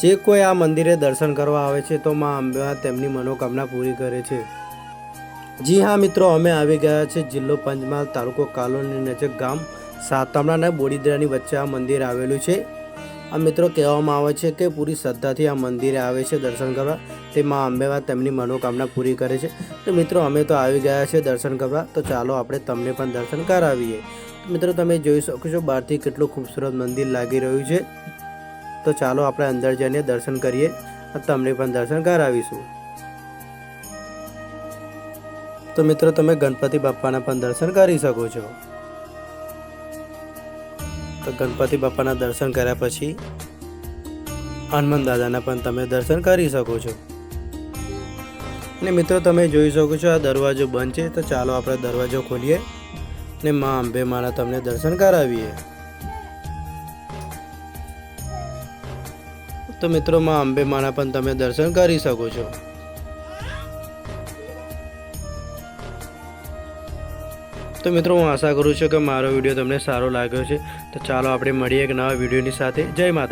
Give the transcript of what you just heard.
જે કોઈ આ મંદિરે દર્શન કરવા આવે છે તો માં અંબા તેમની મનોકામના પૂરી કરે છે। જી હા મિત્રો, અમે આવી ગયા છે જિલ્લો પંચમહાલ, તાલુકો કાલોલની નજીક ગામ સાતમડા અને બોડીદરાની વચ્ચે આ મંદિર આવેલું છે। આ મિત્રો કહેવામાં આવે છે કે પૂરી શ્રદ્ધાથી આ મંદિરે આવે છે દર્શન કરવા, તે માં અંબા તેમની મનોકામના પૂરી કરે છે। તો મિત્રો અમે તો આવી ગયા છે દર્શન કરવા, તો ચાલો આપણે તમને પણ દર્શન કરાવીએ। મિત્રો તમે જોઈ શકો છો બહારથી કેટલું ખૂબસૂરત મંદિર લાગી રહ્યું છે। તો ચાલો આપણે અંદર જઈને દર્શન કરીએ, તમને પણ દર્શન કરાવીશું। તો મિત્રો તમે ગણપતિ બાપાના પણ દર્શન કરી શકો છો। તો ગણપતિ બાપાના દર્શન કર્યા પછી હનુમાન દાદાના પણ તમે દર્શન કરી શકો છો। અને મિત્રો તમે જોઈ શકો છો આ દરવાજો બંધ છે, તો ચાલો આપણે દરવાજો ખોલીએ ને માં અંબે માના તમને દર્શન કરાવીએ। તો મિત્રો માં અંબે માના પણ તમે દર્શન કરી શકો છો। તો મિત્રો હું આશા કરું છું કે મારો વિડીયો તમને સારો લાગ્યો છે। તો ચાલો આપણે મળીએ એક નવા વિડીયોની સાથે। જય માતાજી।